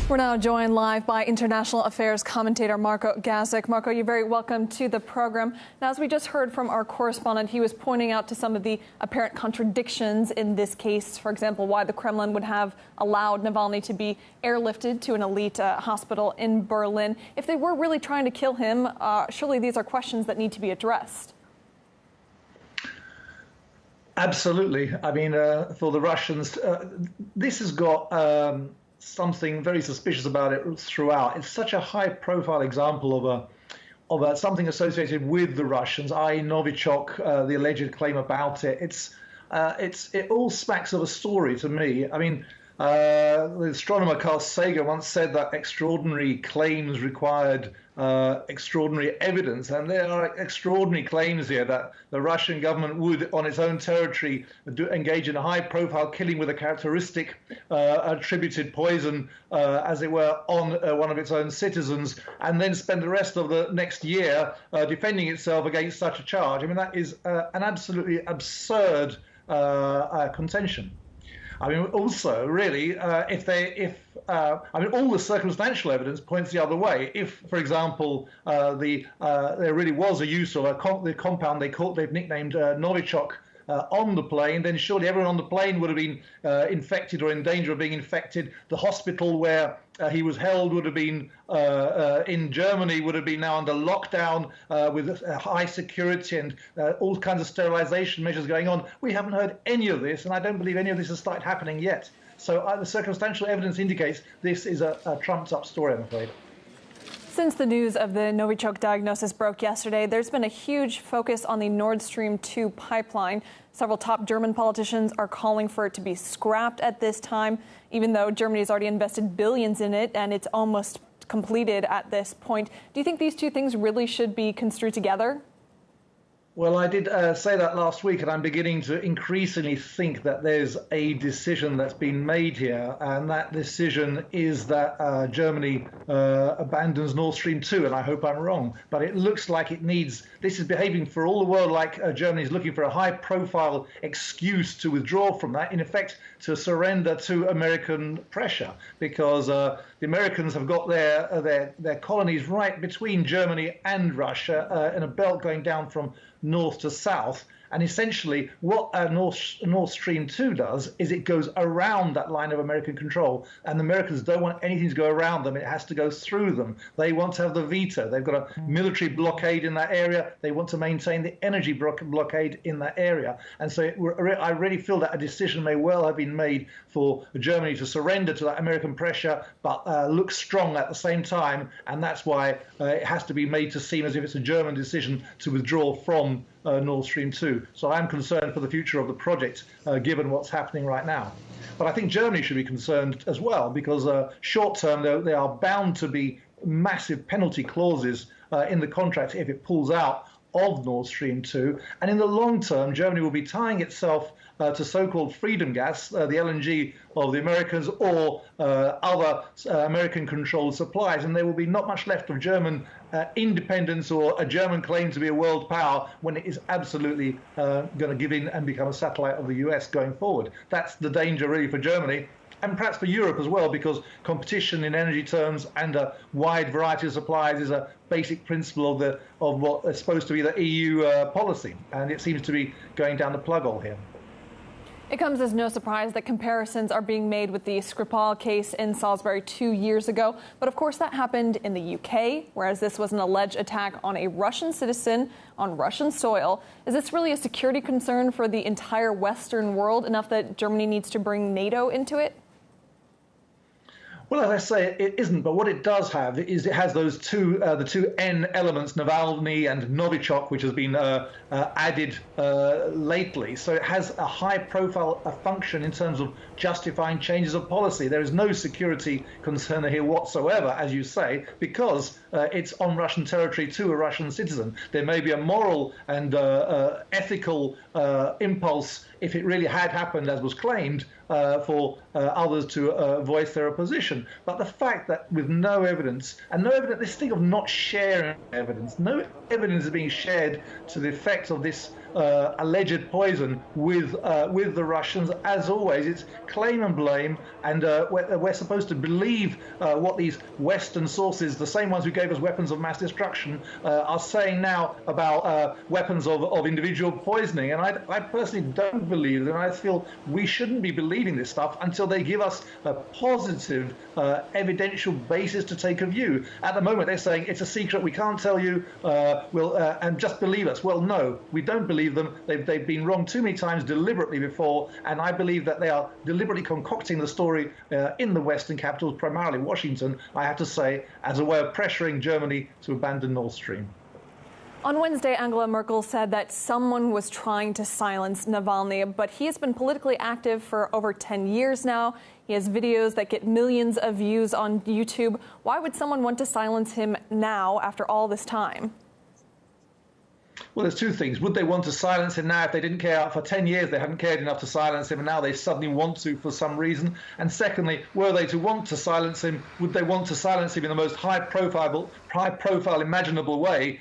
We're now joined live by international affairs commentator Marko Gasic. Marko, you're very welcome to the program. Now, as we just heard from our correspondent, he was pointing out to some of the apparent contradictions in this case. For example, why the Kremlin would have allowed Navalny to be airlifted to an elite hospital in Berlin. If they were really trying to kill him, surely these are questions that need to be addressed. Absolutely. I mean, for the Russians, this has got something very suspicious about it throughout. It's such a high-profile example of something associated with the Russians, i.e. Novichok, the alleged claim about it. It all smacks of a story to me. I mean, the astronomer Carl Sagan once said that extraordinary claims required extraordinary evidence, and there are extraordinary claims here that the Russian government would, on its own territory, engage in a high-profile killing with a characteristic attributed poison, as it were, on one of its own citizens, and then spend the rest of the next year defending itself against such a charge. I mean, that is an absolutely absurd contention. I mean, also, really, I mean, all the circumstantial evidence points the other way. If, for example, there really was a use of the compound they've nicknamed Novichok on the plane, then surely everyone on the plane would have been infected or in danger of being infected. The hospital where he was held would have been in Germany, would have been now under lockdown with high security and all kinds of sterilization measures going on. We haven't heard any of this, and I don't believe any of this has started happening yet. So the circumstantial evidence indicates this is a trumped-up story, I'm afraid. Since the news of the Novichok diagnosis broke yesterday, there's been a huge focus on the Nord Stream 2 pipeline. Several top German politicians are calling for it to be scrapped at this time, even though Germany has already invested billions in it and it's almost completed at this point. Do you think these two things really should be construed together? Well, I did say that last week, and I'm beginning to increasingly think that there's a decision that's been made here, and that decision is that Germany abandons Nord Stream 2, and I hope I'm wrong. But it looks like this is behaving for all the world like Germany is looking for a high-profile excuse to withdraw from that, in effect to surrender to American pressure, because the Americans have got their colonies right between Germany and Russia in a belt going down from north to south. And essentially what Nord Stream 2 does is it goes around that line of American control, and the Americans don't want anything to go around them. It has to go through them. They want to have the veto. They've got a military blockade in that area. They want to maintain the energy blockade in that area. And so I really feel that a decision may well have been made for Germany to surrender to that American pressure, but look strong at the same time. And that's why it has to be made to seem as if it's a German decision to withdraw from Nord Stream 2. So I'm concerned for the future of the project, given what's happening right now. But I think Germany should be concerned as well, because short term, there are bound to be massive penalty clauses in the contract if it pulls out of Nord Stream 2. And in the long term, Germany will be tying itself to so-called freedom gas, the LNG of the Americans, or other American-controlled supplies, and there will be not much left of German independence or a German claim to be a world power when it is absolutely going to give in and become a satellite of the US going forward. That's the danger really for Germany, and perhaps for Europe as well, because competition in energy terms and a wide variety of supplies is a basic principle of what is supposed to be the EU policy, and it seems to be going down the plug hole here. It comes as no surprise that comparisons are being made with the Skripal case in Salisbury 2 years ago. But of course, that happened in the UK, whereas this was an alleged attack on a Russian citizen on Russian soil. Is this really a security concern for the entire Western world, enough that Germany needs to bring NATO into it? Well, as I say, it isn't. But what it does have is it has those the two N elements, Navalny and Novichok, which has been added lately. So it has a high-profile function in terms of justifying changes of policy. There is no security concern here whatsoever, as you say, because it's on Russian territory to a Russian citizen. There may be a moral and ethical impulse, if it really had happened as was claimed, for others to voice their opposition. But the fact that with no evidence, and no evidence, this thing of not sharing evidence, no evidence is being shared to the effect of this alleged poison with the Russians. As always, it's claim and blame, and we're supposed to believe what these Western sources, the same ones who gave us weapons of mass destruction, are saying now about weapons of individual poisoning. And I personally don't believe it, and I feel we shouldn't be believing this stuff until they give us a positive evidential basis to take a view. At the moment, they're saying it's a secret, we can't tell you, and just believe us. Well, no, we don't believe them. They've been wrong too many times deliberately before, and I believe that they are deliberately concocting the story in the Western capitals, primarily Washington, I have to say, as a way of pressuring Germany to abandon Nord Stream. On Wednesday, Angela Merkel said that someone was trying to silence Navalny, but he has been politically active for over 10 years now. He has videos that get millions of views on YouTube. Why would someone want to silence him now after all this time? Well, there's two things. Would they want to silence him now if they didn't care? For 10 years, they haven't cared enough to silence him, and now they suddenly want to for some reason. And secondly, were they to want to silence him, would they want to silence him in the most high-profile imaginable way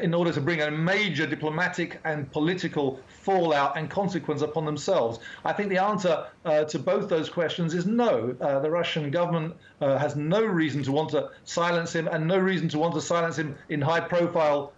in order to bring a major diplomatic and political fallout and consequence upon themselves? I think the answer to both those questions is no. The Russian government has no reason to want to silence him, and no reason to want to silence him in high-profile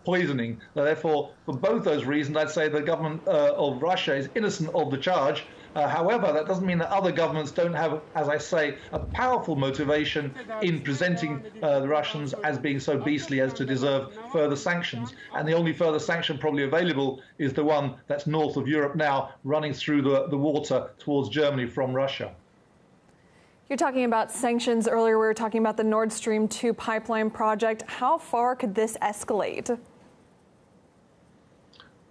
poisoning. Therefore, for both those reasons, I'd say the government of Russia is innocent of the charge. However, that doesn't mean that other governments don't have, as I say, a powerful motivation in presenting the Russians as being so beastly as to deserve further sanctions. And the only further sanction probably available is the one that's north of Europe now, running through the water towards Germany from Russia. You're talking about sanctions. Earlier, we were talking about the Nord Stream 2 pipeline project. How far could this escalate?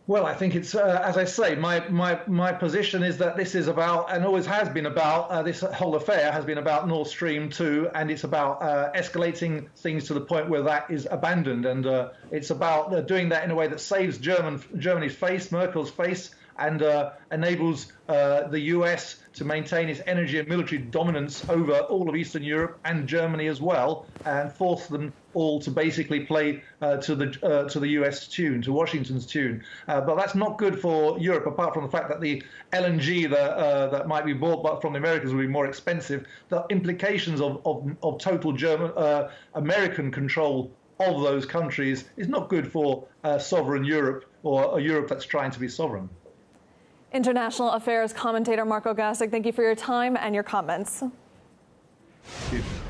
Well, I think it's, as I say, my position is that this is about, and always has been about, this whole affair has been about Nord Stream 2, and it's about escalating things to the point where that is abandoned. And it's about doing that in a way that saves Germany's face, Merkel's face, and enables the US to maintain its energy and military dominance over all of Eastern Europe and Germany as well, and force them all to basically play to the US tune, to Washington's tune. But that's not good for Europe, apart from the fact that the LNG that might be bought from the Americans will be more expensive. The implications of total American control of those countries is not good for sovereign Europe, or a Europe that's trying to be sovereign. International affairs commentator Marko Gasic, thank you for your time and your comments. Thank you.